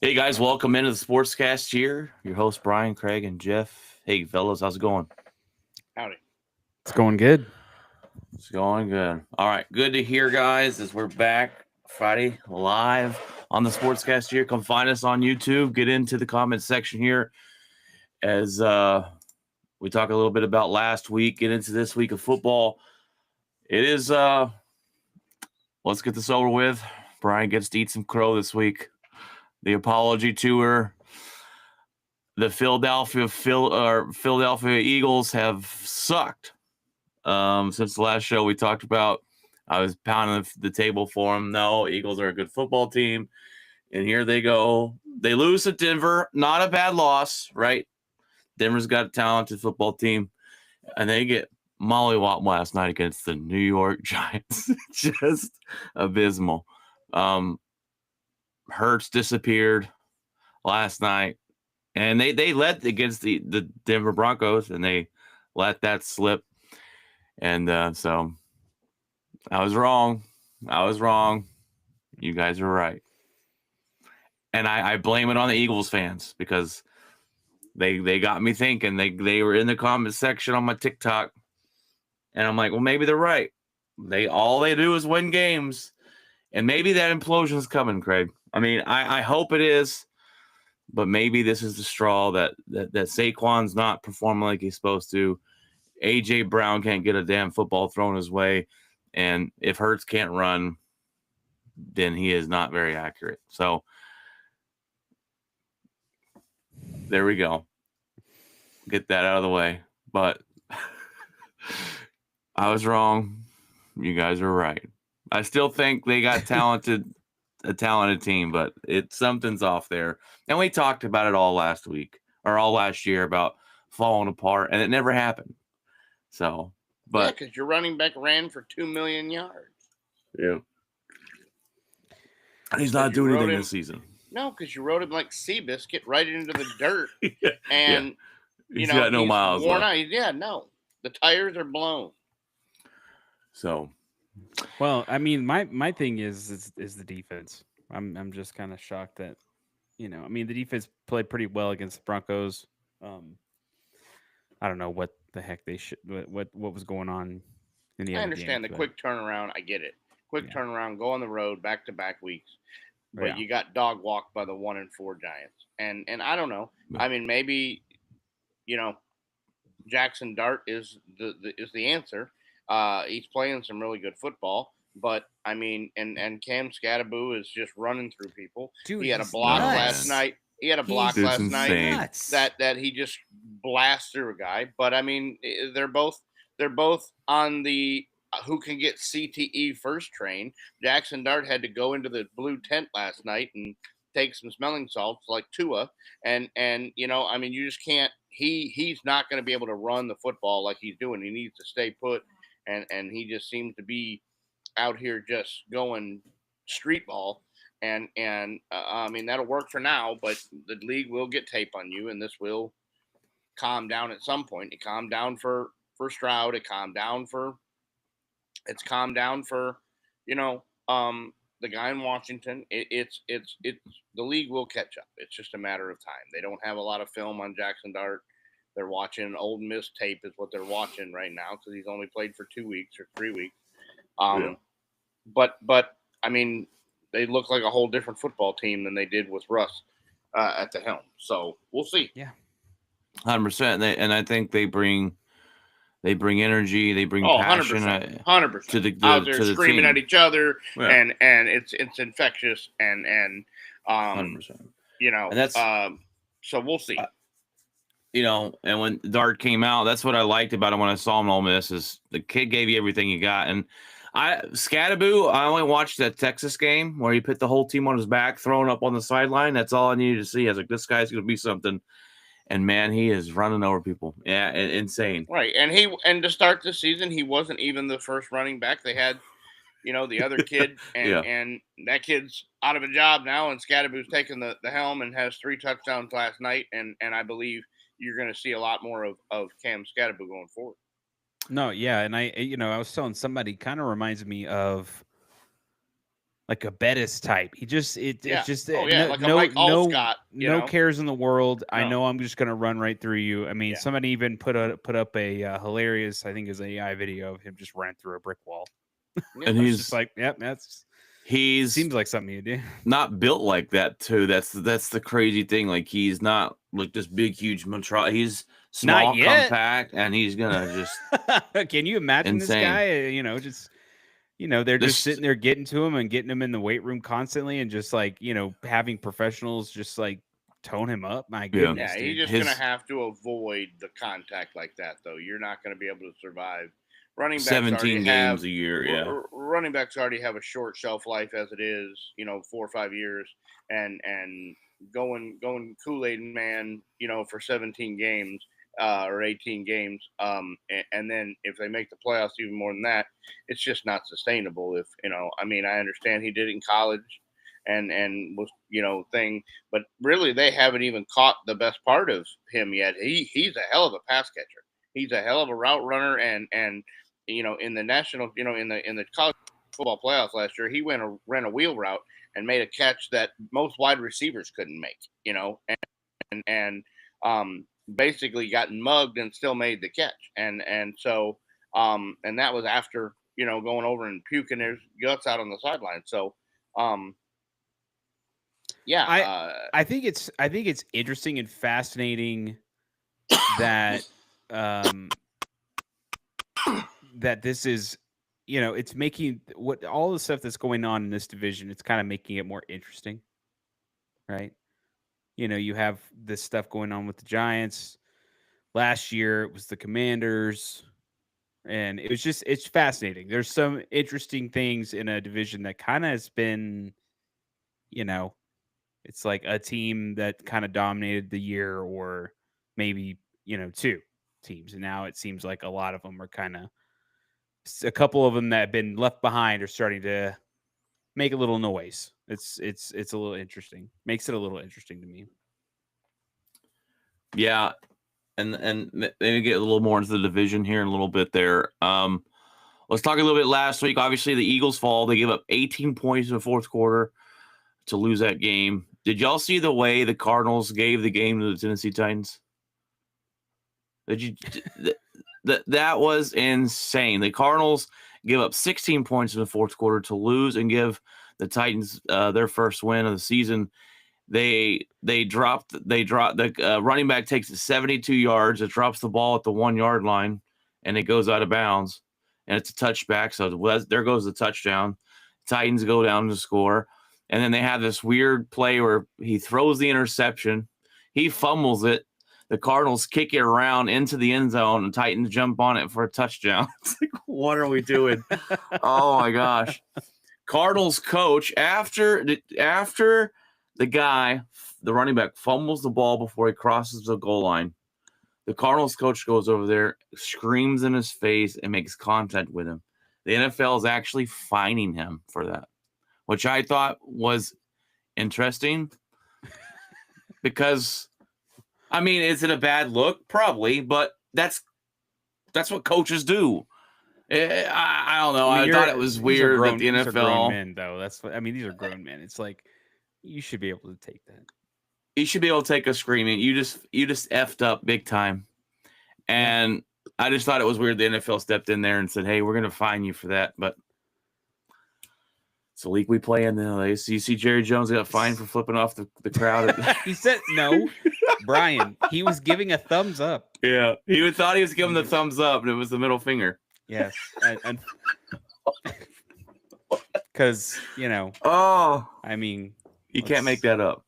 Hey guys, welcome into the Sportscast here. Your host Brian, Craig, and Jeff. Hey fellas, how's it going? Howdy. It's going good. It's going good. All right, good to hear, guys. As we're back Friday live on the Sportscast here. Come find us on YouTube. Get into the comment section here as we talk a little bit about last week. Get into this week of football. It is. Let's get this over with. Brian gets to eat some crow this week. The apology tour. The Philadelphia Eagles have sucked. Since the last show we talked about, I was pounding the table for them. No, Eagles are a good football team, and here they go. They lose to Denver. Not a bad loss, right? Denver's got a talented football team, and they get mollywopped last night against the New York Giants. Just abysmal. Hurts disappeared last night. And they led against the Denver Broncos, and they let that slip. And so I was wrong. You guys are right. And I blame it on the Eagles fans because they got me thinking. They were in the comment section on my TikTok. And I'm like, well, maybe they're right. All they do is win games. And maybe that implosion is coming, Craig. I mean, I hope it is. But maybe this is the straw that Saquon's not performing like he's supposed to. A.J. Brown can't get a damn football thrown his way. And if Hurts can't run, then he is not very accurate. So there we go. Get that out of the way. But I was wrong. You guys are right. I still think they got a talented team, but something's off there. And we talked about it all last year about falling apart, and it never happened. So, but because your running back ran for 2 million yards. Yeah, he's not doing anything this season. No, because you rode him like Seabiscuit right into the dirt, Yeah. and He's got no miles worn left. out. Yeah, no, the tires are blown. So, Well, I mean, my thing is the defense. I'm just kind of shocked that, I mean, the defense played pretty well against the Broncos. I don't know what the heck they should what was going on in the I other understand games, the quick turnaround. I get it. Quick turnaround. Go on the road back to back weeks. But you got dog walked by the 1-4 Giants, and I don't know. I mean, maybe Jackson Dart is the answer. He's playing some really good football, but I mean, and Cam Scatboo is just running through people. Dude, he had a block last night. He had a block last night that he just blasts through a guy. But I mean, they're both on the who can get CTE first train. Jackson Dart had to go into the blue tent last night and take some smelling salts like Tua, and I mean, you just can't. He's not going to be able to run the football like he's doing. He needs to stay put, and he just seems to be out here just going street ball. And I mean, that'll work for now, but the league will get tape on you, and this will calm down at some point. It calmed down for Stroud. It's calmed down for you know the guy in Washington. It's the league will catch up. It's just a matter of time. They don't have a lot of film on Jackson Dart. They're watching Old Miss tape is what they're watching right now because he's only played for 2 weeks or 3 weeks. But I mean, they look like a whole different football team than they did with Russ at the helm. So we'll see. Yeah, 100%. And I think they bring energy. They bring passion 100%. to the out there to the screaming team. at each other, and it's infectious, and 100%. And that's so we'll see. And when Dart came out, that's what I liked about him when I saw him in Ole Miss is the kid gave you everything you got. And Scatboo, I only watched that Texas game where he put the whole team on his back, throwing up on the sideline. That's all I needed to see. I was like, this guy's going to be something. And man, he is running over people. Yeah, insane. Right, and to start the season, he wasn't even the first running back. They had, the other kid, and that kid's out of a job now, and Scatboo's taking the helm and has 3 touchdowns last night, and I believe you're going to see a lot more of Cam Scatboo going forward. No, yeah, and I was telling somebody, kind of reminds me of like a Bettis type. He just it's just like a Mike Allscott, no cares in the world. No. I know I'm just gonna run right through you. I mean, somebody even put up a hilarious, I think, is AI video of him just running through a brick wall. And he's just like, yep, he's seems like something you do. Not built like that too. That's the crazy thing. Like he's not like this big, huge monstrosity. He's small, compact, and he's gonna just. Can you imagine insane. This guy? They're just sitting there getting to him and getting him in the weight room constantly, and just like having professionals just like tone him up. My goodness, yeah, he's just gonna have to avoid the contact like that, though. You're not gonna be able to survive. Running backs 17 games a year, yeah. Running backs already have a short shelf life as it is, 4 or 5 years, and going Kool-Aid man, for 17 games or 18 games, and then if they make the playoffs even more than that, it's just not sustainable. If I understand he did it in college, and was thing, but really they haven't even caught the best part of him yet. He's a hell of a pass catcher. He's a hell of a route runner, and in the national, in the college football playoffs last year, he ran a wheel route and made a catch that most wide receivers couldn't make, and basically got mugged and still made the catch. And so that was after, going over and puking his guts out on the sideline. So, I think it's interesting and fascinating that that this is, it's making what all the stuff that's going on in this division, it's kind of making it more interesting, right? You have this stuff going on with the Giants. Last year it was the Commanders, and it's fascinating. There's some interesting things in a division that kind of has been, it's like a team that kind of dominated the year, or maybe, two teams. And now it seems like a lot of them are kind of, a couple of them that have been left behind are starting to make a little noise. It's a little interesting. Makes it a little interesting to me. Yeah. And maybe get a little more into the division here in a little bit there. Let's talk a little bit last week. Obviously, the Eagles fall. They give up 18 points in the fourth quarter to lose that game. Did y'all see the way the Cardinals gave the game to the Tennessee Titans? That was insane. The Cardinals give up 16 points in the fourth quarter to lose and give the Titans their first win of the season. They dropped the running back takes it 72 yards. It drops the ball at the 1 yard line, and it goes out of bounds, and it's a touchback. So there goes the touchdown. Titans go down to score, and then they have this weird play where he throws the interception, he fumbles it. The Cardinals kick it around into the end zone, and Titans jump on it for a touchdown. It's like, what are we doing? Oh my gosh! Cardinals coach after the running back fumbles the ball before he crosses the goal line. The Cardinals coach goes over there, screams in his face, and makes contact with him. The NFL is actually fining him for that, which I thought was interesting because, is it a bad look? Probably, but that's what coaches do. I don't know. I thought it was weird that the NFL. These are grown men, though. These are grown men. It's like, you should be able to take that. You should be able to take a screaming. You just effed up big time. And I just thought it was weird the NFL stepped in there and said, hey, we're going to fine you for that. But it's a league we play in now. You see Jerry Jones got fined for flipping off the crowd. He said, no, Brian, he was giving a thumbs up. Yeah. He thought he was giving the thumbs up, and it was the middle finger. Yes. Because, you can't make that up.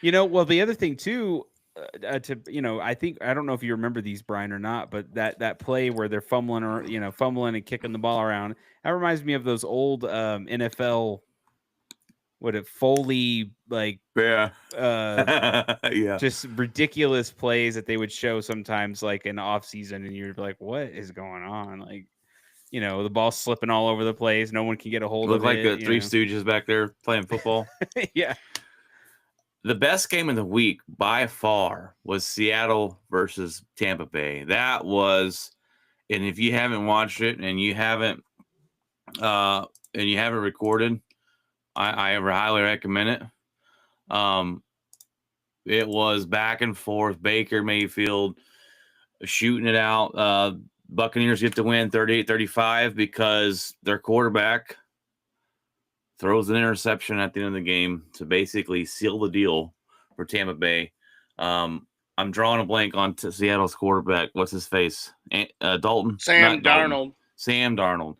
Well, the other thing too, I don't know if you remember these, Brian, or not, but that play where they're fumbling and kicking the ball around, that reminds me of those old NFL, Foley, like, just ridiculous plays that they would show sometimes, like in the off season, and you're like, what is going on? Like, the ball's slipping all over the place. No one can get a hold of it. Look like the Three Stooges back there playing football. Yeah. The best game of the week by far was Seattle versus Tampa Bay. That was, and if you haven't watched it and you haven't recorded, I highly recommend it. It was back and forth. Baker Mayfield shooting it out. Buccaneers get to win 38-35 because their quarterback throws an interception at the end of the game to basically seal the deal for Tampa Bay. I'm drawing a blank on Seattle's quarterback. What's his face? Dalton? Sam Darnold. Dalton. Sam Darnold.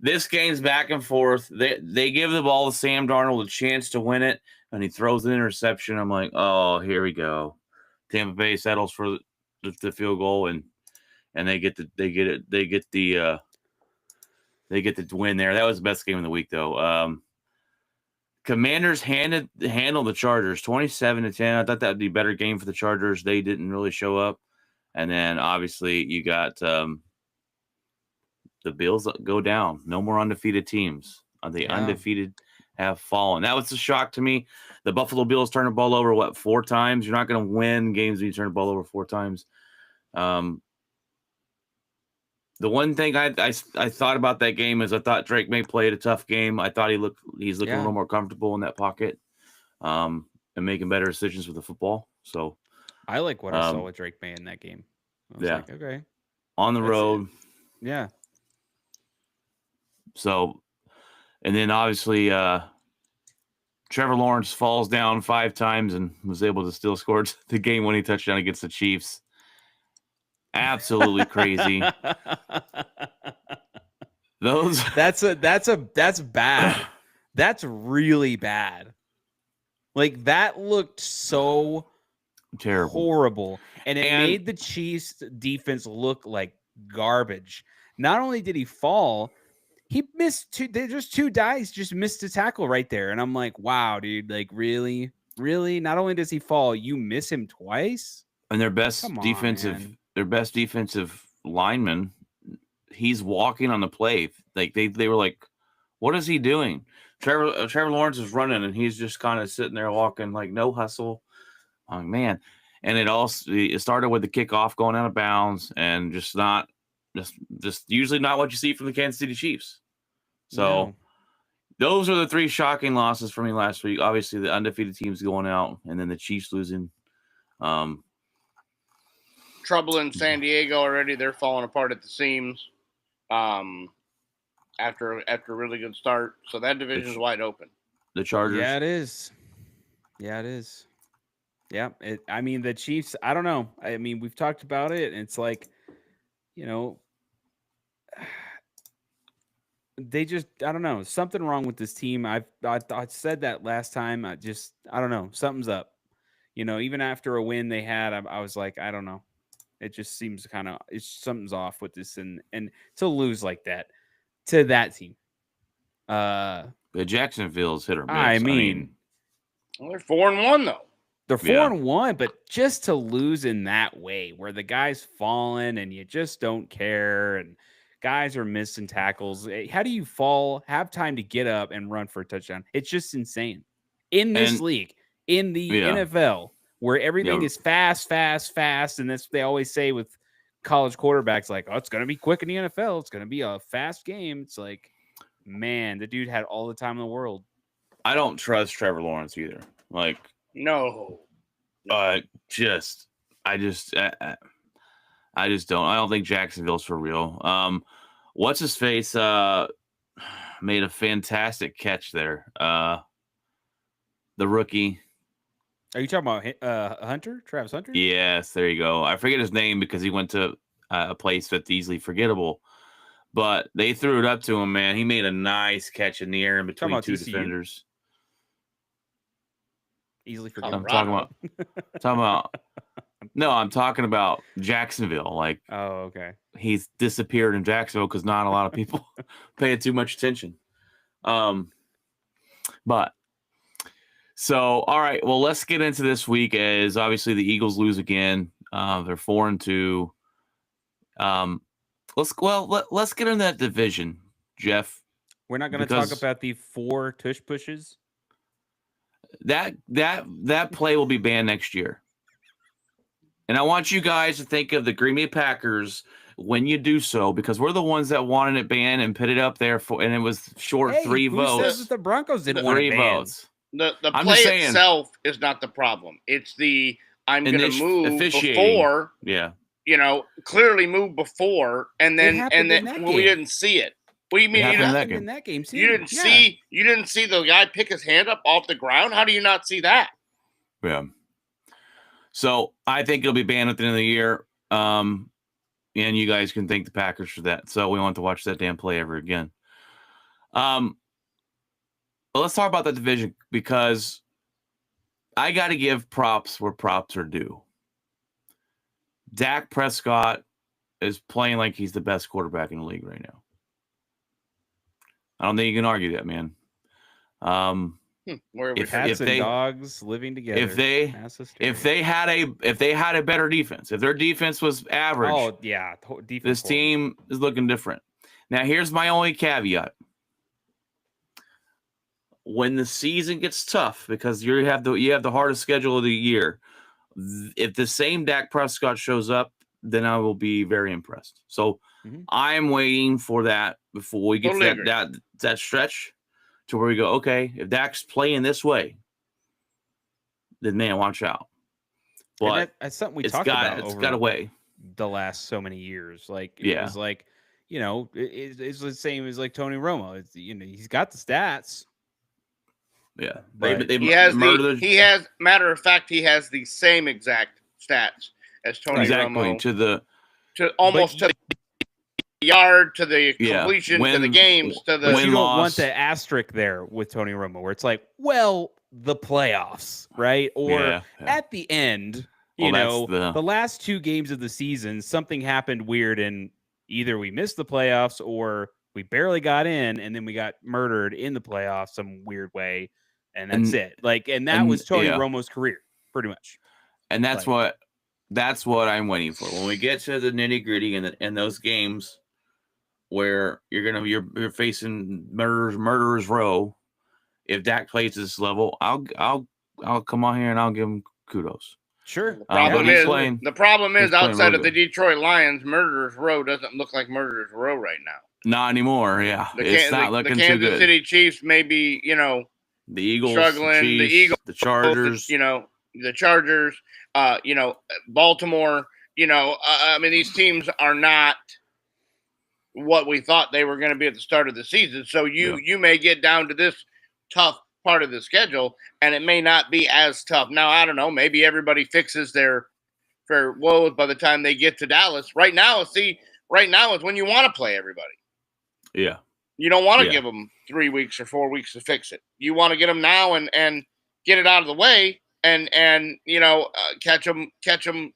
This game's back and forth. They give the ball to Sam Darnold a chance to win it, and he throws an interception. I'm like, oh, here we go. Tampa Bay settles for the field goal, and they get the win there. That was the best game of the week, though. Commanders handled the Chargers 27-10. I thought that would be a better game for the Chargers. They didn't really show up. And then obviously you got the Bills go down. No more undefeated teams. Undefeated have fallen. That was a shock to me. The Buffalo Bills turned the ball over 4 times. You're not going to win games when you turn the ball over 4 times. The one thing I thought about that game is I thought Drake May played a tough game. I thought he's looking a little more comfortable in that pocket, and making better decisions with the football. So I like what I saw with Drake May in that game. I was like, okay, on the road, yeah. So, and then obviously Trevor Lawrence falls down 5 times and was able to still score the game-winning touchdown against the Chiefs. Absolutely crazy. That's bad. That's really bad. Like, that looked so terrible, horrible, and it made the Chiefs defense look like garbage. Not only did he fall, he missed 2. Just 2 guys just missed a tackle right there, and I'm like, wow, dude, like really. Not only does he fall, you miss him twice. And their best defensive lineman, he's walking on the play. Like they were like, what is he doing? Trevor Lawrence is running and he's just kind of sitting there walking, like no hustle. Oh man. And it started with the kickoff going out of bounds and just usually not what you see from the Kansas City Chiefs. So those are the 3 shocking losses for me last week. Obviously the undefeated teams going out and then the Chiefs losing. Trouble in San Diego already. They're falling apart at the seams after a really good start. So that division is wide open. The Chargers. Yeah, it is. Yeah, I mean, the Chiefs, I don't know. I mean, we've talked about it, and it's like, they just, I don't know, something wrong with this team. I said that last time. I don't know, something's up. Even after a win they had, I was like, I don't know. It just seems something's off with this, and to lose like that to that team. But Jacksonville's hit or miss. I mean, they're 4-1 though. They're 4-1, but just to lose in that way, where the guy's falling and you just don't care, and guys are missing tackles. How do you fall, have time to get up and run for a touchdown? It's just insane. In this league, in the NFL, where everything is fast, and that's what they always say with college quarterbacks, like, oh, it's going to be quick in the NFL. It's going to be a fast game. It's like, man, the dude had all the time in the world. I don't trust Trevor Lawrence either. Like, no. I just don't. I don't think Jacksonville's for real. What's his face made a fantastic catch there. The rookie. Are you talking about Hunter? Travis Hunter? Yes, there you go. I forget his name because he went to a place that's easily forgettable. But they threw it up to him, man. He made a nice catch in the air in between 2 defenders. Easily forgettable. I'm talking about Jacksonville. Like, oh, okay. He's disappeared in Jacksonville because not a lot of people paying too much attention. But so, all right. Well, let's get into this week. As obviously the Eagles lose again. They're 4-2. Let's get into that division, Jeff. We're not going to talk about the 4 tush pushes. That play will be banned next year. And I want you guys to think of the Green Bay Packers when you do so, because we're the ones that wanted it banned and put it up there and it was short 3 votes. Who says that the Broncos didn't want it banned? 3 votes. The play itself is not the problem. It's the I'm going to move before. Yeah. Clearly move before, and then we didn't see it. What do you mean? In that game too. You didn't see the guy pick his hand up off the ground. How do you not see that? Yeah. So I think it'll be banned at the end of the year. And you guys can thank the Packers for that. So we want to watch that damn play ever again. But let's talk about that division, because I got to give props where props are due. Dak Prescott is playing like he's the best quarterback in the league right now. I don't think you can argue that, man. Cats and dogs living together. If they had a better defense, if their defense was average, this team is looking different. Now, here's my only caveat: when the season gets tough, because you have the hardest schedule of the year, if the same Dak Prescott shows up, then I will be very impressed. So I'm waiting for that before we get to that stretch to where we go, okay, if Dak's playing this way, then man, watch out. But that's something we talked about. It's got a way. The last so many years, it was like, it's the same as like Tony Romo. It's, he's got the stats. Yeah, he has. Matter of fact, he has the same exact stats as Tony Romo to the yard, to the completion, to the games, to the. But you don't want the asterisk there with Tony Romo, where it's like, well, the playoffs, right? Or at the end, the last 2 games of the season, something happened weird, and either we missed the playoffs or we barely got in, and then we got murdered in the playoffs some weird way, and that's it. And that was Tony Romo's career, pretty much. And that's what I'm waiting for. When we get to the nitty gritty and those games where you're facing murderers row, if Dak plays this level, I'll come on here and I'll give him kudos. Sure. The problem is outside of the Detroit Lions, murderers row doesn't look like murderers row right now. Not anymore. Yeah, it's not looking too good. The Kansas City Chiefs, maybe the Eagles struggling. The Eagles, the Chargers. The Chargers. Baltimore. These teams are not what we thought they were going to be at the start of the season. So you may get down to this tough part of the schedule, and it may not be as tough. Now, I don't know. Maybe everybody fixes their woes by the time they get to Dallas. Right now is when you want to play everybody. Yeah. You don't want to give them 3 weeks or 4 weeks to fix it. You want to get them now and get it out of the way and catch them.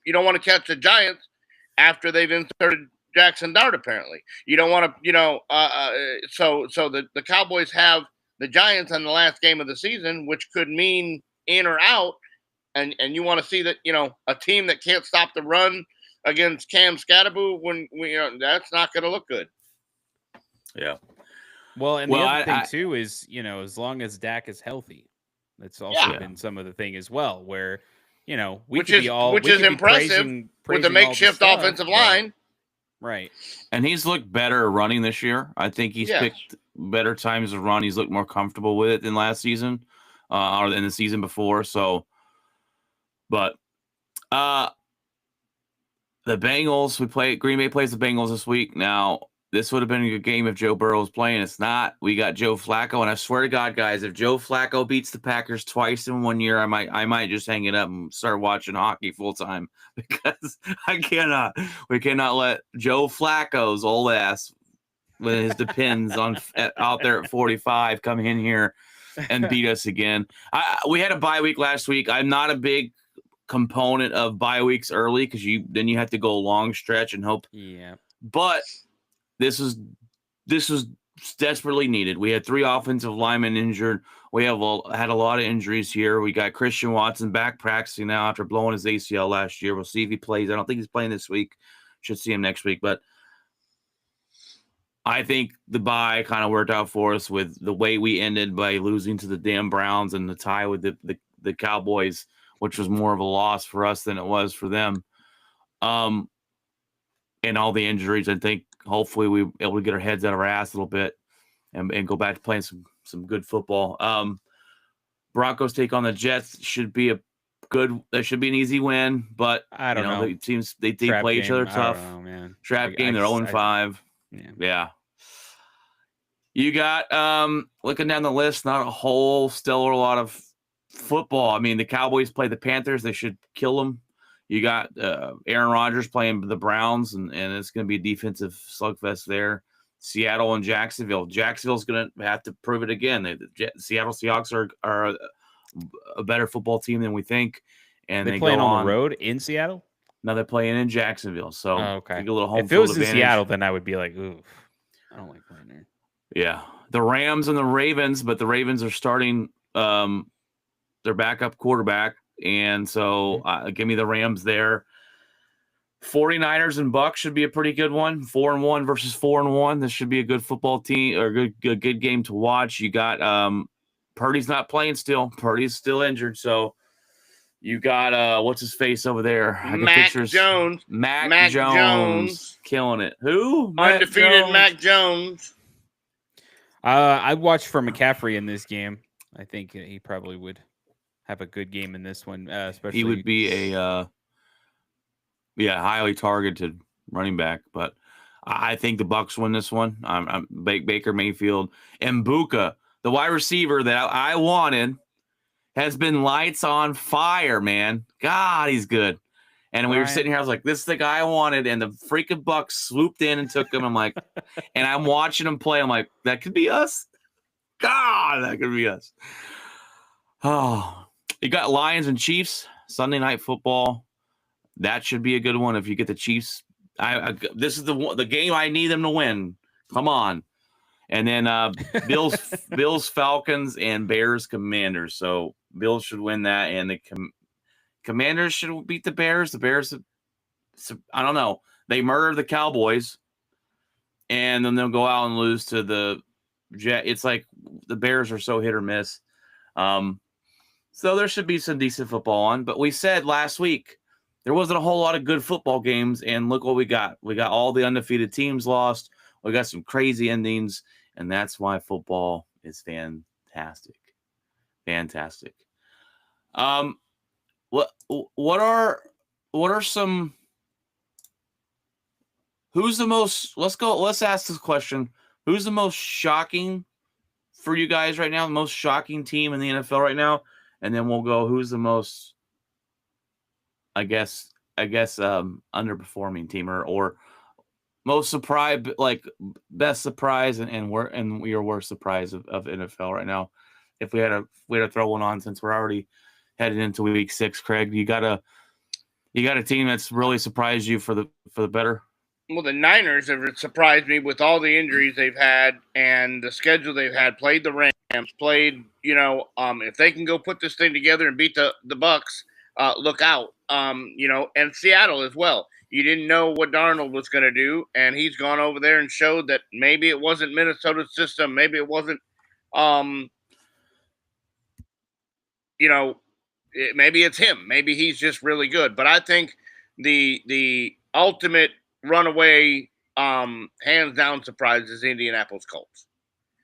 You don't want to catch the Giants after they've inserted Jackson Dart, apparently. You don't want to, so the Cowboys have the Giants on the last game of the season, which could mean in or out. And you want to see that, a team that can't stop the run against Cam Scatboo, that's not going to look good. Yeah. Well, and the other thing too is, as long as Dak is healthy, that's also been some of the thing as well, where, which is impressive with the makeshift offensive line. Right. And he's looked better running this year. I think he's picked better times to run. He's looked more comfortable with it than last season or than the season before. So, but the Bengals, Green Bay plays the Bengals this week. Now, this would have been a good game if Joe Burrow was playing. It's not. We got Joe Flacco, and I swear to God, guys, if Joe Flacco beats the Packers twice in 1 year, I might just hang it up and start watching hockey full time, because we cannot let Joe Flacco's old ass, with his depends on out there at 45, come in here and beat us again. We had a bye week last week. I'm not a big component of bye weeks early, because then you have to go a long stretch and hope. Yeah, but. This was desperately needed. We had 3 offensive linemen injured. We had a lot of injuries here. We got Christian Watson back practicing now after blowing his ACL last year. We'll see if he plays. I don't think he's playing this week. Should see him next week. But I think the bye kind of worked out for us with the way we ended by losing to the damn Browns and the tie with the Cowboys, which was more of a loss for us than it was for them. and all the injuries, I think hopefully we'll be able to get our heads out of our ass a little bit and go back to playing some good football. Broncos take on the Jets should be that should be an easy win, but I don't know. It seems they play each other tough. I don't know, man. Trap game, they're 0-5. Yeah. You got looking down the list, not a whole stellar lot of football. I mean, the Cowboys play the Panthers, they should kill them. You got Aaron Rodgers playing the Browns, and it's going to be a defensive slugfest there. Seattle and Jacksonville. Jacksonville's going to have to prove it again. The Seattle Seahawks are a better football team than we think. And they playing on the road in Seattle? No, they're playing in Jacksonville. So okay. Take a little home if it was in Seattle, then I would be like, ooh, I don't like playing there. Yeah. The Rams and the Ravens, but the Ravens are starting their backup quarterback. And so give me the Rams there. 49ers and Bucks should be a pretty good one. 4-1 versus 4-1. This should be a good football team or good game to watch. You got Purdy's not playing still. Purdy's still injured. So you got what's his face over there? Mac Jones. Mac Jones killing it. Who? Undefeated Mac Jones. I'd watch for McCaffrey in this game. I think he probably would have a good game in this one. Especially he would be a highly targeted running back. But I think the Bucks win this one. I'm Baker Mayfield and Buka, the wide receiver that I wanted, has been lights on fire, man. God, he's good. And we were sitting here, I was like, this is the guy I wanted, and the freaking Bucks swooped in and took him. I'm like, and I'm watching him play. I'm like, that could be us. God, that could be us. Oh, you got Lions and Chiefs, Sunday Night Football. That should be a good one if you get the Chiefs. This is the game I need them to win. Come on. And then Bills, Falcons, and Bears, Commanders. So Bills should win that, and the Commanders should beat the Bears. The Bears, I don't know. They murdered the Cowboys, and then they'll go out and lose to the Jets. It's like the Bears are so hit or miss. So there should be some decent football on. But we said last week there wasn't a whole lot of good football games, and look what we got. We got all the undefeated teams lost. We got some crazy endings, and that's why football is fantastic. Fantastic. What are some? Who's the most? Let's ask this question. Who's the most shocking for you guys right now? The most shocking team in the NFL right now, and then we'll go. Who's the most? I guess underperforming team or most surprise, like best surprise and your worst surprise of NFL right now. If we had to throw one on, since we're already headed into week 6, Craig, you got a team that's really surprised you for the better? Well, the Niners have surprised me with all the injuries they've had and the schedule they've had. Played the Rams, if they can go put this thing together and beat the Bucks, look out. And Seattle as well. You didn't know what Darnold was going to do, and he's gone over there and showed that maybe it wasn't Minnesota's system, maybe it wasn't, maybe it's him. Maybe he's just really good. But I think the ultimate runaway, hands down surprise is Indianapolis Colts.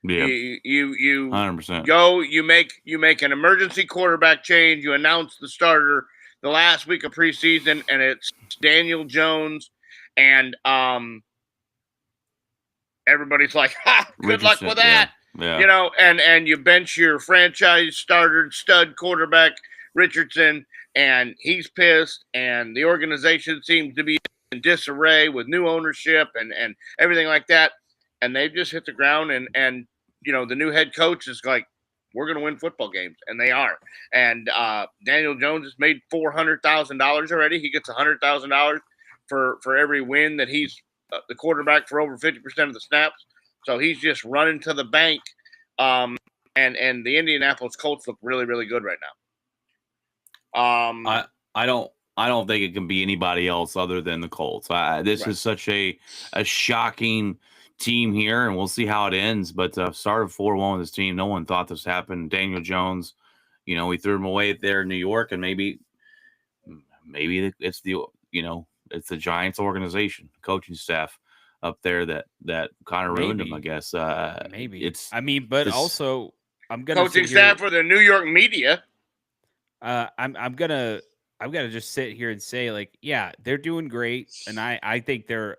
Yeah, you 100%. Go. You make an emergency quarterback change. You announce the starter the last week of preseason, and it's Daniel Jones, and everybody's like, good luck with that. Yeah. And you bench your franchise starter stud quarterback Richardson, and he's pissed, and the organization seems to be in disarray with new ownership and everything like that, and they've just hit the ground, and the new head coach is like, we're going to win football games, and they are. And Daniel Jones has made $400,000 already. He gets $100,000 for every win that he's the quarterback for over 50% of the snaps. So he's just running to the bank. And the Indianapolis Colts look really, really good right now. I don't think it can be anybody else other than the Colts. This is such a shocking team here, and we'll see how it ends. But started 4-1 with this team. No one thought this happened. Daniel Jones, we threw him away there in New York, and maybe it's the it's the Giants organization, coaching staff up there that kind of ruined them, I guess. Maybe it's. but also I'm gonna coaching staff for the New York media. I'm gonna just sit here and say, like, yeah, they're doing great, and I think they're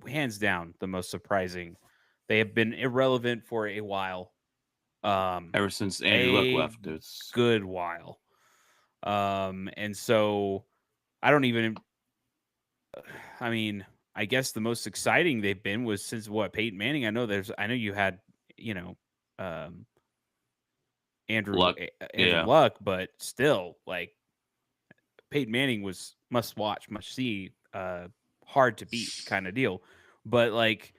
hands down the most surprising. They have been irrelevant for a while. Ever since Andrew Luck left, it's good while. And so I don't even. I mean, I guess the most exciting they've been was since Peyton Manning. I know you had, Andrew Luck. Luck, but still, like, Peyton Manning was must watch, must see, hard to beat kind of deal. But like,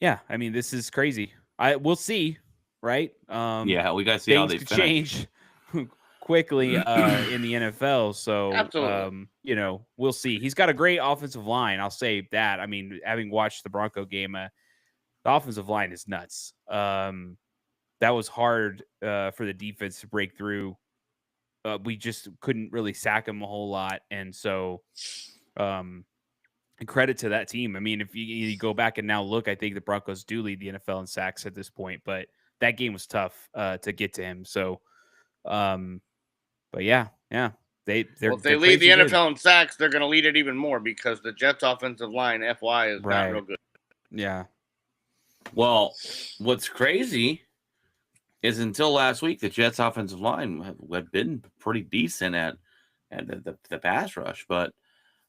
yeah, I mean, this is crazy. We'll see, right? Yeah, we got to see how they change quickly in the NFL. So, absolutely, we'll see. He's got a great offensive line. I'll say that. I mean, having watched the Bronco game, the offensive line is nuts. That was hard for the defense to break through. We just couldn't really sack him a whole lot. And so, credit to that team. I mean, if you go back and now look, I think the Broncos do lead the NFL in sacks at this point, but that game was tough to get to him. So, but yeah. If they lead the NFL in sacks, they're going to lead it even more because the Jets' offensive line, FY, is not real good. Yeah. Well, what's crazy is until last week, the Jets' offensive line had been pretty decent at the pass rush, but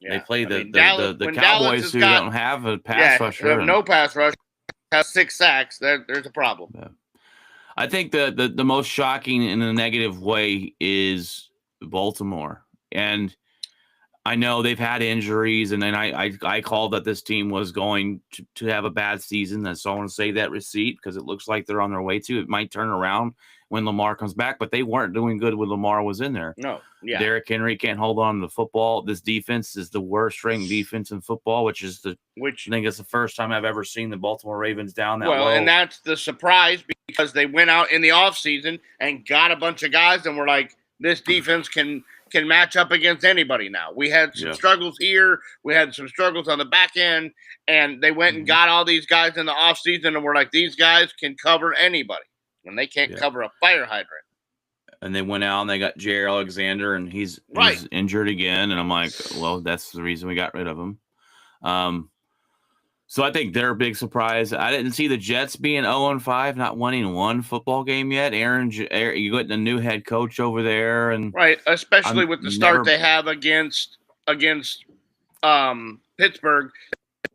they play the Cowboys who don't have a pass rusher. Have no pass rush, has 6 sacks. There's a problem. Yeah. I think the most shocking in a negative way is Baltimore. And I know they've had injuries, and then I called that this team was going to have a bad season. So I want to say that receipt because it looks like they're on their way to. It might turn around when Lamar comes back, but they weren't doing good when Lamar was in there. No, yeah. Derrick Henry can't hold on to the football. This defense is the worst ranked defense in football, I think it's the first time I've ever seen the Baltimore Ravens down that low. Well, and that's the surprise because they went out in the offseason and got a bunch of guys and were like, this defense can match up against anybody now. We had some struggles here. We had some struggles on the back end, and they went and got all these guys in the offseason and were like, these guys can cover anybody, and they can't cover a fire hydrant. And they went out and they got Jair Alexander, and he's injured again. And I'm like, well, that's the reason we got rid of him. So I think they're a big surprise. I didn't see the Jets being 0-5, not winning one football game yet. Aaron, you got a new head coach over there, and especially with the start they have against Pittsburgh.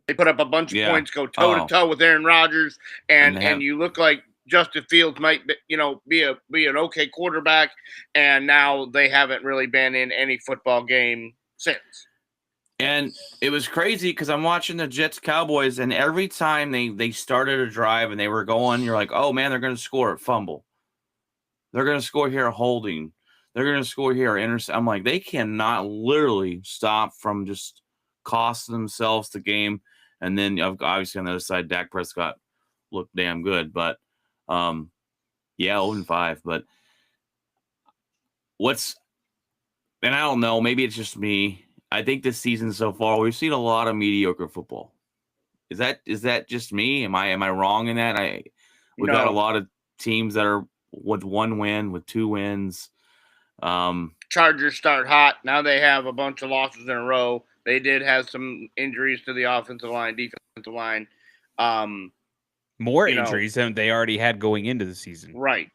They put up a bunch of points, go toe to toe with Aaron Rodgers, and you look like Justin Fields might be an okay quarterback, and now they haven't really been in any football game since. And it was crazy because I'm watching the Jets Cowboys, and every time they started a drive and they were going, you're like, oh man, they're going to score a fumble. They're going to score here a holding. They're going to score here an intercept. I'm like, they cannot literally stop from just costing themselves the game. And then obviously on the other side, Dak Prescott looked damn good, but 0-5. But and I don't know, maybe it's just me. I think this season so far, we've seen a lot of mediocre football. Is that just me? Am I wrong in that? We got a lot of teams that are with 1 win, with 2 wins. Chargers start hot. Now they have a bunch of losses in a row. They did have some injuries to the offensive line, defensive line. More injuries than they already had going into the season. Right.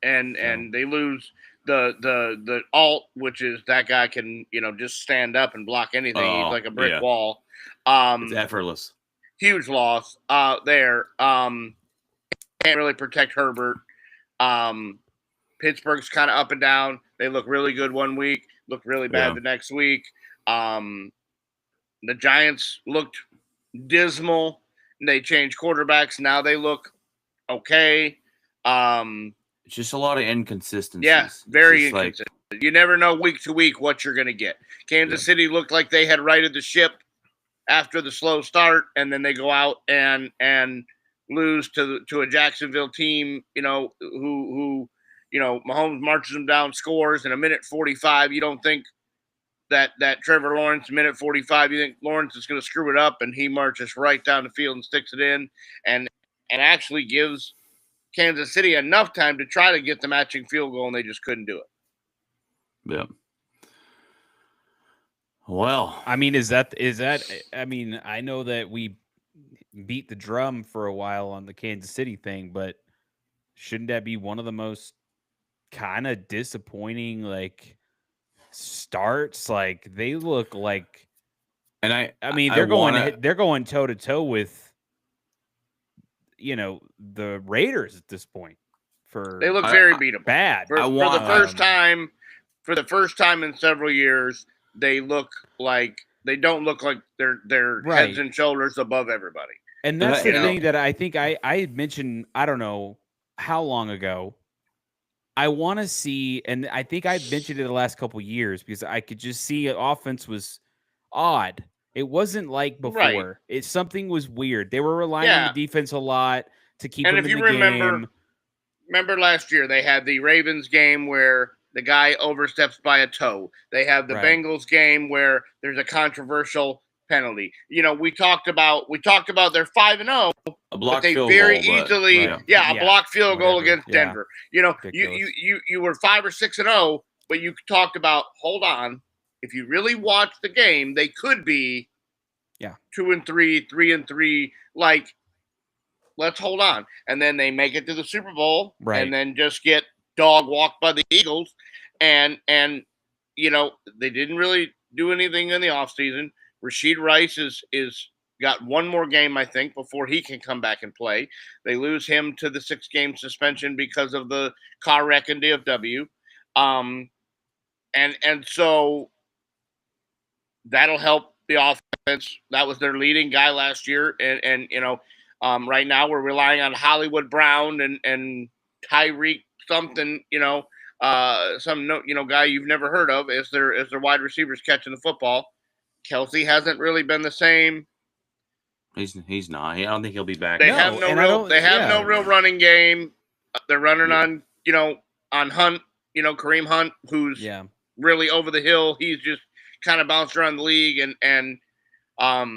And they lose the alt, which is that guy can just stand up and block anything. He's like a brick wall. It's effortless. Huge loss there. Can't really protect Herbert. Pittsburgh's kind of up and down. They look really good one week, look really bad the next week. The Giants looked dismal. They changed quarterbacks. Now they look okay. It's just a lot of inconsistencies. Yeah, very inconsistent. You never know week to week what you're going to get. Kansas City looked like they had righted the ship after the slow start, and then they go out and lose to a Jacksonville team, who Mahomes marches them down, scores in a minute 45. You don't think that Trevor Lawrence minute 45. You think Lawrence is going to screw it up, and he marches right down the field and sticks it in, and actually gives Kansas City enough time to try to get the matching field goal, and they just couldn't do it. Yeah. Well, I mean, is that? I mean, I know that we beat the drum for a while on the Kansas City thing, but shouldn't that be one of the most kind of disappointing starts? Like they look like, and I mean, they're going toe to toe with the Raiders at this point. They look very beatable. Bad. For the first time in several years, they look like they don't look like they're heads and shoulders above everybody. And that's the thing that I think I mentioned, I don't know how long ago. I want to see, and I think I mentioned it the last couple of years because I could just see offense was odd. It wasn't like before. Something was weird. They were relying on the defense a lot to keep them in the game. And if you remember last year, they had the Ravens game where the guy oversteps by a toe. They have the Bengals game where there's a controversial penalty. We talked about they're 5-0, but they very easily, a blocked field goal against Denver. You were 5 or 6-0, but you talked about, hold on, if you really watch the game, they could be 2-3, 3-3. Like, let's hold on. And then they make it to the Super Bowl, and then just get dog walked by the Eagles, and they didn't really do anything in the offseason. Rashid Rice is got one more game, I think, before he can come back and play. They lose him to the 6-game suspension because of the car wreck in DFW. And so that'll help the offense. That was their leading guy last year. And right now we're relying on Hollywood Brown and Tyreek something, some guy you've never heard of as their wide receivers catching the football. Kelce hasn't really been the same. He's not. I don't think he'll be back. They have no real running game. They're running on Hunt, Kareem Hunt, who's really over the hill. He's just kind of bounced around the league, but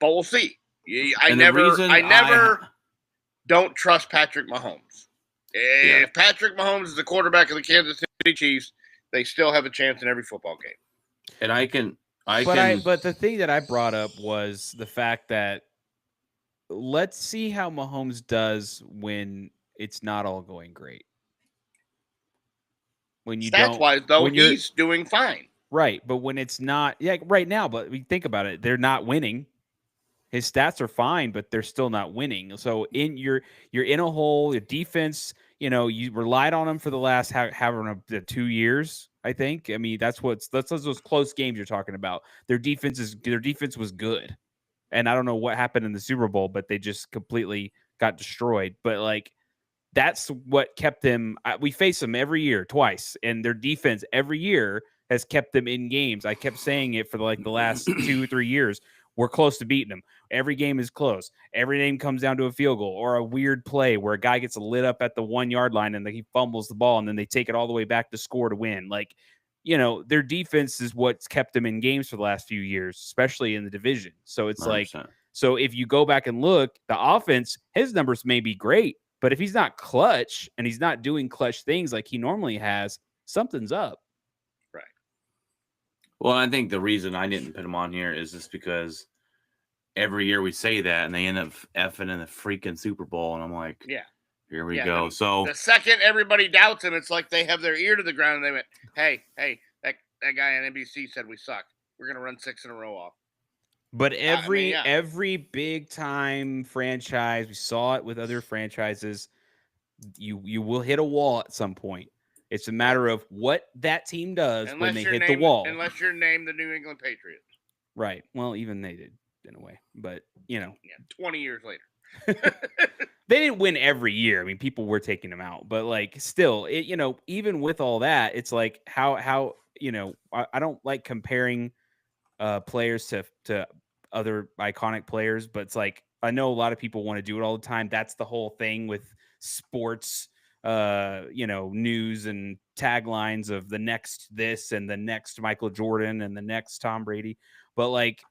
we'll see. I never don't trust Patrick Mahomes. If Patrick Mahomes is the quarterback of the Kansas City Chiefs, they still have a chance in every football game. And but the thing that I brought up was the fact that let's see how Mahomes does when it's not all going great. When you stats-wise, though, he's doing fine. Right, but when it's not, right now, but we think about it, they're not winning. His stats are fine, but they're still not winning. So you're in a hole. Your defense, you relied on them for the last however 2 years. I think. I mean, that's those close games you're talking about. Their defense was good, and I don't know what happened in the Super Bowl, but they just completely got destroyed. But that's what kept them. We face them every year, twice, and their defense every year has kept them in games. I kept saying it for the last 2 or 3 years. We're close to beating them. Every game is close. Every game comes down to a field goal or a weird play where a guy gets lit up at the 1-yard line and he fumbles the ball and then they take it all the way back to score to win. Their defense is what's kept them in games for the last few years, especially in the division. So it's 100%. So if you go back and look, the offense, his numbers may be great, but if he's not clutch and he's not doing clutch things like he normally has, something's up. Right. Well, I think the reason I didn't put him on here is just because every year we say that and they end up effing in the freaking Super Bowl. And I'm like, here we go. So the second everybody doubts him, it's like they have their ear to the ground and they went, hey, that guy on NBC said we suck. We're going to run 6 in a row off. But every big time franchise, we saw it with other franchises, you will hit a wall at some point. It's a matter of what that team does when they hit the wall. Unless you're named the New England Patriots. Right. Well, even they did in a way. But, 20 years later. They didn't win every year. I mean, people were taking them out. But, still, even with all that, it's like how I don't like comparing players to other iconic players. But it's like I know a lot of people want to do it all the time. That's the whole thing with sports news and taglines of the next this and the next Michael Jordan and the next Tom Brady. But like,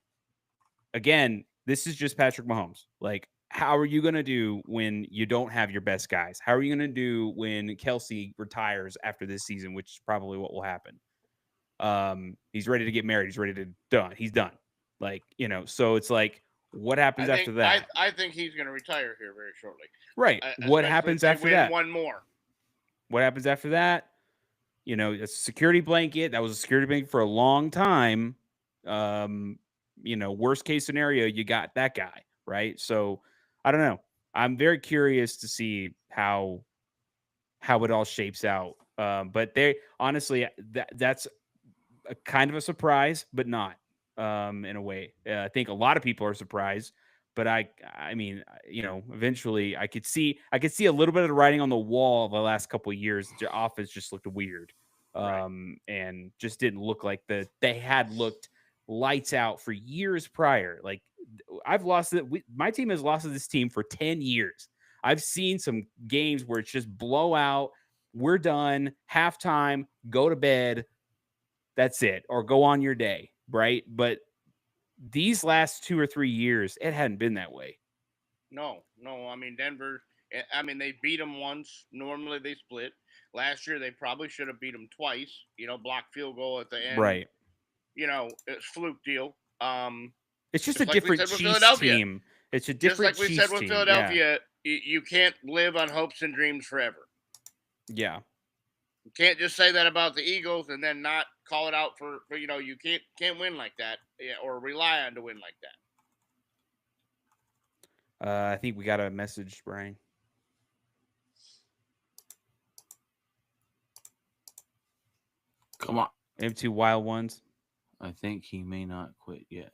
again, this is just Patrick Mahomes. Like, how are you going to do when you don't have your best guys? How are you going to do when Kelce retires after this season, which is probably what will happen? He's ready to get married. He's ready to done. He's done. Like, so it's like, what happens after that? I think he's going to retire here very shortly. Right. What happens after that? One more. What happens after that? A security blanket. That was a security blanket for a long time. Worst case scenario, you got that guy, right? So I don't know. I'm very curious to see how it all shapes out. But they honestly, that's a kind of a surprise, but not in a way. I think a lot of people are surprised, but I mean, eventually I could see a little bit of the writing on the wall the last couple of years. The offense just looked weird, and just didn't look like they had looked lights out for years prior. Like, I've lost it. My team has lost to this team for 10 years. I've seen some games where it's just blowout. We're done. Halftime. Go to bed. That's it. Or go on your day. Right. But these last 2 or 3 years, it hadn't been that way. No. I mean, Denver, they beat them once. Normally they split. Last year, they probably should have beat them twice. Blocked field goal at the end. Right. It's fluke deal. It's just a different Chiefs team. It's a different Chiefs team. Just like we said with Philadelphia, you can't live on hopes and dreams forever. Yeah. You can't just say that about the Eagles and then not call it out for you can't win like that, or rely on to win like that. I think we got a message, Brian. Come on. M2 Wild Ones. I think he may not quit yet.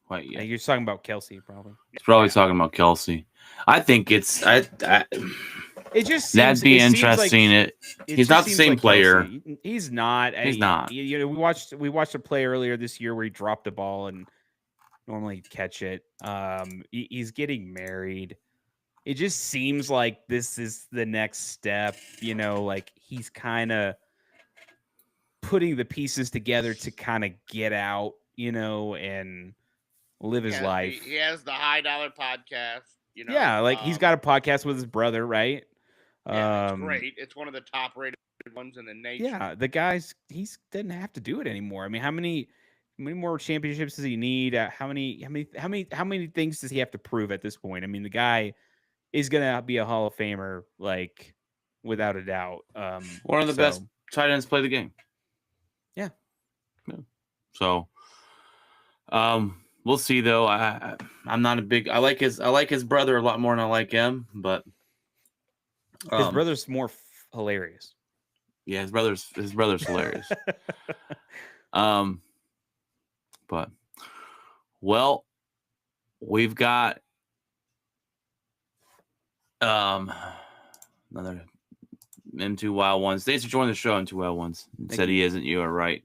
Quite yet. You're talking about Kelce, probably. He's probably talking about Kelce. I think it's it just seems, that'd be interesting. He's not the same player. Kelce. He's not. He's not. We watched a play earlier this year where he dropped the ball and normally catch it. He's getting married. It just seems like this is the next step. Like he's kind of putting the pieces together to kind of get out. And live his life. He has the high dollar podcast. Yeah, like he's got a podcast with his brother, right? Yeah, it's great. It's one of the top rated ones in the nation. Yeah, the guy's he doesn't have to do it anymore. I mean, how many more championships does he need? How many things does he have to prove at this point? I mean, the guy is gonna be a Hall of Famer, like without a doubt. One of the best tight ends play the game. Yeah. So, we'll see though. I'm not a big. I like his brother a lot more than I like him, but his brother's more hilarious. Yeah, his brother's hilarious. But we've got another M2 Wild Ones. Thanks for joining the show, M2 Wild Ones. Said he isn't. You are right.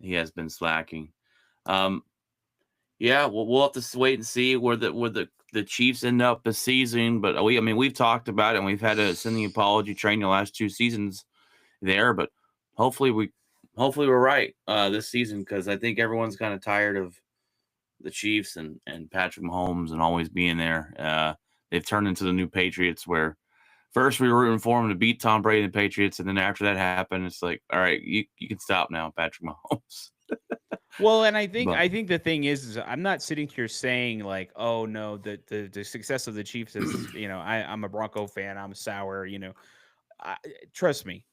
He has been slacking. Yeah, we'll have to wait and see where the Chiefs end up this season. But we've talked about it, and we've had to send the apology train the last 2 seasons there. But hopefully we're right this season, because I think everyone's kind of tired of the Chiefs and Patrick Mahomes and always being there. They've turned into the new Patriots, where first we were rooting for them to beat Tom Brady and the Patriots, and then after that happened, it's like, all right, you can stop now, Patrick Mahomes. Well, and I think the thing is I'm not sitting here saying like, oh no, the success of the Chiefs is, I'm a Bronco fan, I'm sour, trust me,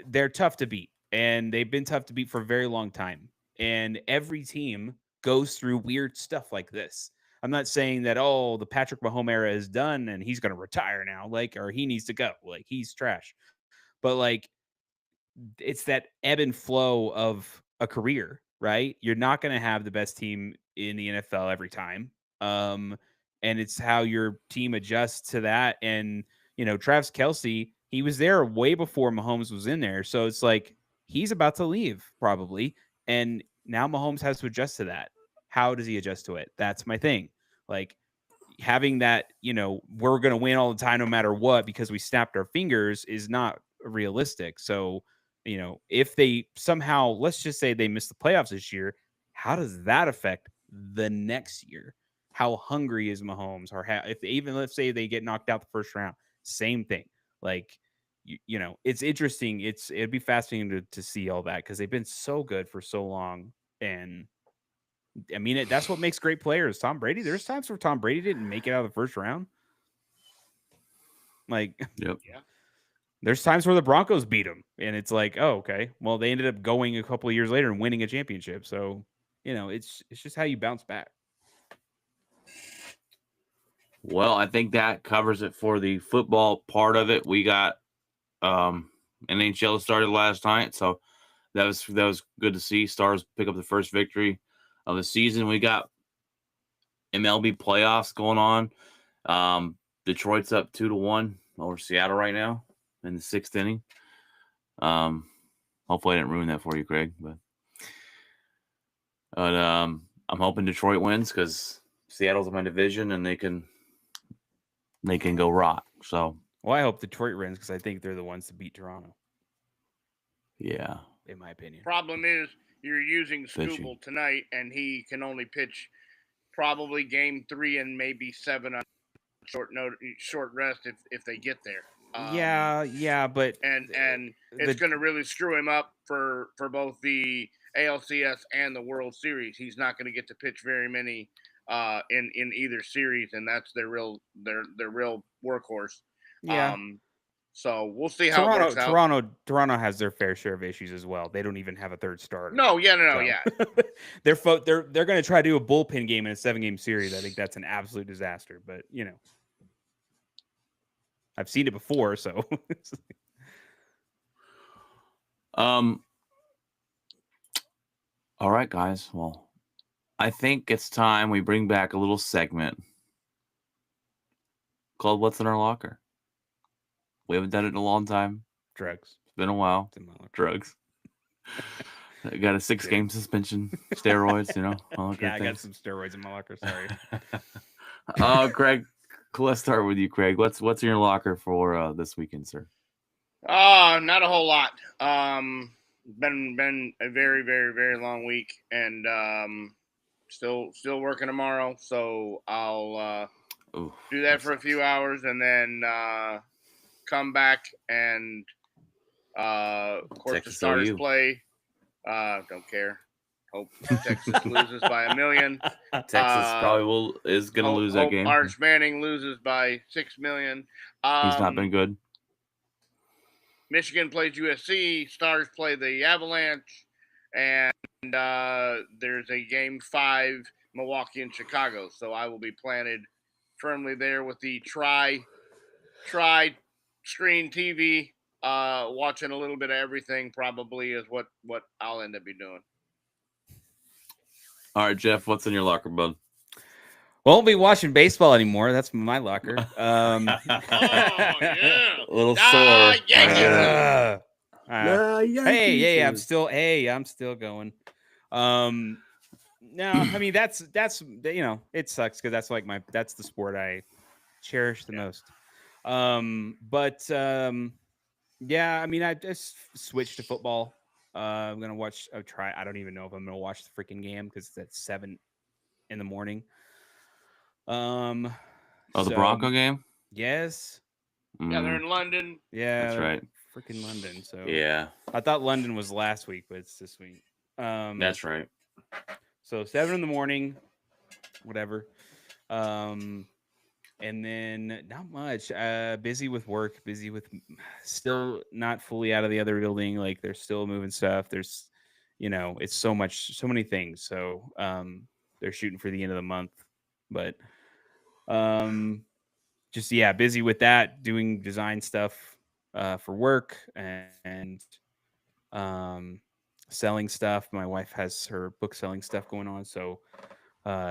they're tough to beat, and they've been tough to beat for a very long time. And every team goes through weird stuff like this. I'm not saying that, the Patrick Mahomes era is done and he's going to retire now, or he needs to go, like he's trash. But like, it's that ebb and flow of a career, right? You're not going to have the best team in the NFL every time. And it's how your team adjusts to that. And, Travis Kelce, he was there way before Mahomes was in there. So it's like, he's about to leave probably. And now Mahomes has to adjust to that. How does he adjust to it? That's my thing. Like, having that, we're going to win all the time no matter what because we snapped our fingers is not realistic. So, if they somehow, let's just say they miss the playoffs this year, how does that affect the next year? How hungry is Mahomes? Or let's say they get knocked out the first round, same thing. Like, it's interesting. It'd be fascinating to see all that because they've been so good for so long. And I mean, that's what makes great players. Tom Brady, there's times where Tom Brady didn't make it out of the first round. Like, yep. Yeah. There's times where the Broncos beat him, and it's like, oh, okay. Well, they ended up going a couple of years later and winning a championship. So, it's just how you bounce back. Well, I think that covers it for the football part of it. We got NHL started last night, so that was good to see. Stars pick up the first victory of the season. We got MLB playoffs going on. Detroit's up 2-1 over Seattle right now in the 6th inning. Hopefully I didn't ruin that for you, Craig, but I'm hoping Detroit wins because Seattle's in my division and they can go rock. So, well, I hope Detroit wins because I think they're the ones to beat Toronto. Yeah, in my opinion. Problem is you're using Scooble tonight, and he can only pitch probably game 3 and maybe 7 on short rest if they get there. But and it's going to really screw him up for both the ALCS and the World Series. He's not going to get to pitch very many in either series, and that's their real workhorse. Yeah. So we'll see how it works out. Toronto has their fair share of issues as well. They don't even have a third starter. No. They're going to try to do a bullpen game in a 7-game series. I think that's an absolute disaster. But I've seen it before, so. All right, guys. Well, I think it's time we bring back a little segment called "What's in Our Locker." We haven't done it in a long time. Drugs. It's been a while. Drugs. I got a 6-game suspension. Steroids, all that I got some steroids in my locker. Sorry. Craig, let's start with you, Craig. What's in your locker for this weekend, sir? Not a whole lot. Been a very, very, very long week, and still working tomorrow. So I'll do that for a few hours, and then come back and of course Texas the Stars play. Don't care. Hope Texas loses by 1 million. Texas probably is going to lose that game. Arch Manning loses by 6 million. He's not been good. Michigan plays USC. Stars play the Avalanche, and there's a game 5, Milwaukee and Chicago. So I will be planted firmly there with the tri screen TV. Watching a little bit of everything probably is what I'll end up be doing. All right, Jeff, what's in your locker, bud? Won't be watching baseball anymore. That's my locker. Yeah. A little sore. I'm still going. No, I mean that's it sucks because that's the sport I cherish the most. Yeah, I mean I just switched to football. I'm gonna watch. I don't even know if I'm gonna watch the freaking game because it's at 7 in the morning. The Bronco game? Yes. Yeah, they're in London. Yeah, that's right. Freaking London. So yeah, I thought London was last week, but it's this week. That's right. So 7 in the morning, whatever. And then not much. Busy with work. Busy with still not fully out of the other building. Like they're still moving stuff. There's, it's so many things. So they're shooting for the end of the month, but just busy with that, doing design stuff for work and selling stuff. My wife has her book selling stuff going on, so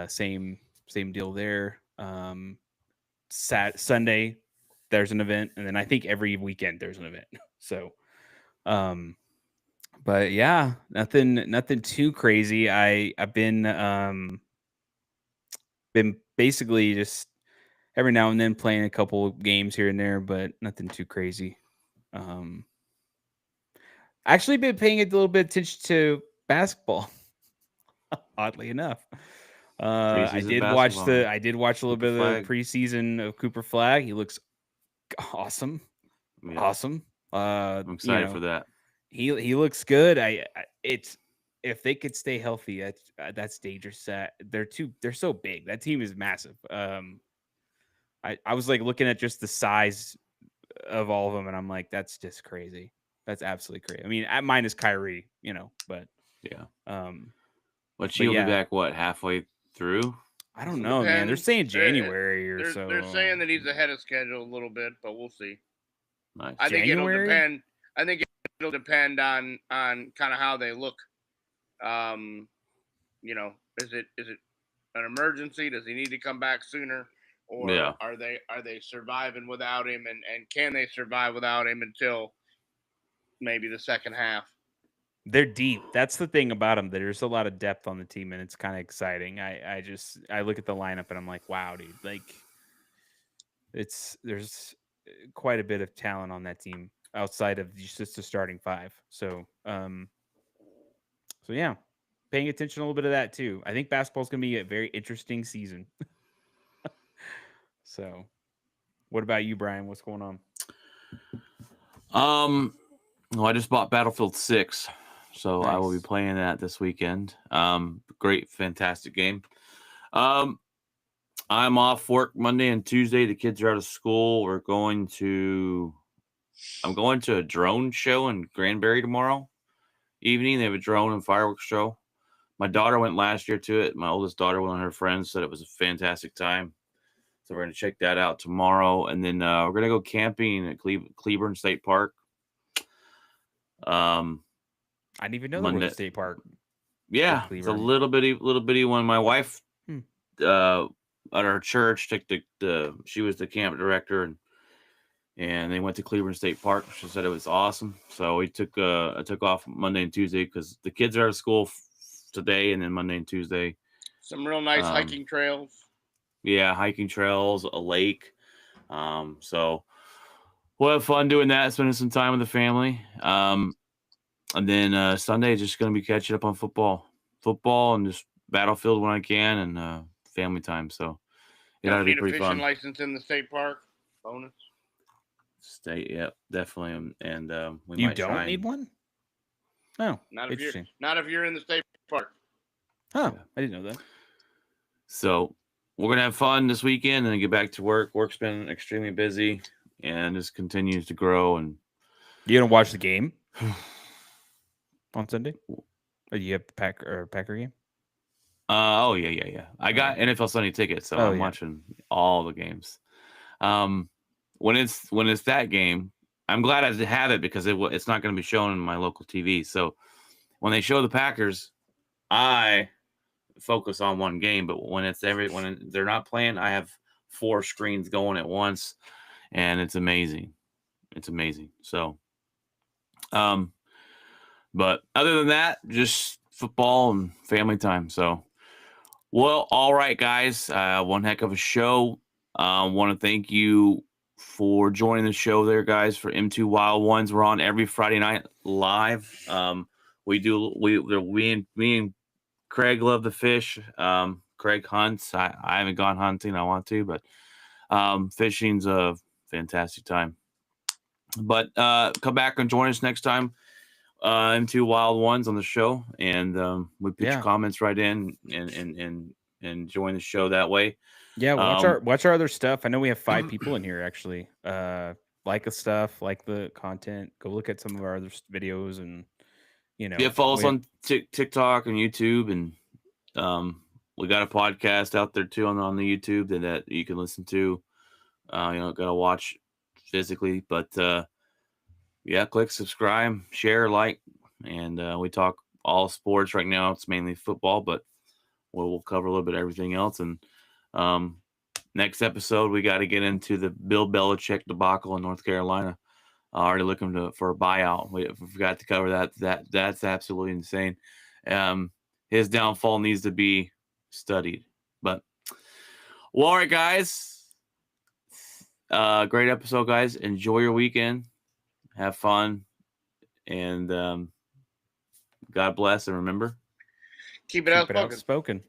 same deal there. Sunday there's an event, and then I think every weekend there's an event. So but yeah, nothing too crazy. I've been basically just every now and then playing a couple of games here and there, but nothing too crazy. Actually been paying a little bit of attention to basketball. Oddly enough. I did watch a little bit of the preseason of Cooper Flag. He looks awesome. Yeah. Awesome. I'm excited for that. He looks good. If they could stay healthy, that's dangerous. They're so big. That team is massive. I was like looking at just the size of all of them, and I'm like, that's just crazy. That's absolutely crazy. I mean, at minus Kyrie, but yeah. But she'll be back halfway through? I don't know, man. They're saying January or so. They're saying that he's ahead of schedule a little bit, but we'll see. Nice. I think it'll depend. I think it'll depend on kind of how they look. Is it an emergency? Does he need to come back sooner, or are they surviving without him? And can they survive without him until maybe the second half? They're deep. That's the thing about them. There's a lot of depth on the team, and it's kind of exciting. I look at the lineup and I'm like, wow, dude. Like, there's quite a bit of talent on that team outside of just the starting five. So yeah, paying attention a little bit of that too. I think basketball's going to be a very interesting season. So, what about you, Brian? What's going on? Well, I just bought Battlefield 6, so nice. I will be playing that this weekend. Great, fantastic game. I'm off work Monday and Tuesday. The kids are out of school. I'm going to a drone show in Granbury tomorrow evening. They have a drone and fireworks show. My daughter went last year to it. My oldest daughter, one of her friends, said it was a fantastic time. So we're going to check that out tomorrow. And then we're going to go camping at Cleburne State Park. I didn't even know there was a state park. Yeah, it's a little bitty one. My wife at our church she was the camp director, and they went to Cleburne State Park. She said it was awesome. So I took off Monday and Tuesday because the kids are out of school today, and then Monday and Tuesday. Some real nice hiking trails. Yeah, hiking trails, a lake. So we'll have fun doing that, spending some time with the family. And then Sunday is just going to be catching up on football and just Battlefield when I can, and family time. So it ought to be pretty fun. License in the state park, bonus. State, yep, definitely. And you don't need one. Oh, not if you're in the state park. Oh, yeah. I didn't know that. So we're gonna have fun this weekend and then get back to work. Work's been extremely busy and just continues to grow. And you gonna watch the game on Sunday? Or do you have the Packer game? Oh yeah. I got NFL Sunday tickets, so I'm watching all the games. When it's that game, I'm glad I have it because it's not going to be shown in my local TV. So when they show the Packers, I focus on one game. But when they're not playing, I have 4 screens going at once, and it's amazing. It's amazing. So, but other than that, just football and family time. So, well, all right, guys, one heck of a show. Want to thank you for joining the show there, guys, for M2 Wild Ones. We're on every Friday night live. Me and Craig love the fish. Craig hunts. I haven't gone hunting. I want to, but fishing's a fantastic time. But come back and join us next time. M2 Wild Ones on the show, and we put your comments right in and join the show that way. Yeah, watch our other stuff. I know we have 5 people in here actually. Like the stuff, like the content. Go look at some of our other videos, and follow us on TikTok and YouTube, and we got a podcast out there too on the YouTube that you can listen to. Gotta watch physically, but click subscribe, share, like, and we talk all sports right now. It's mainly football, but we'll cover a little bit of everything else. And next episode, we got to get into the Bill Belichick debacle in North Carolina. Already looking for a buyout. We forgot to cover that. That's absolutely insane. His downfall needs to be studied. But, well, all right, guys. Great episode, guys. Enjoy your weekend. Have fun. And God bless. And remember, keep it outspoken.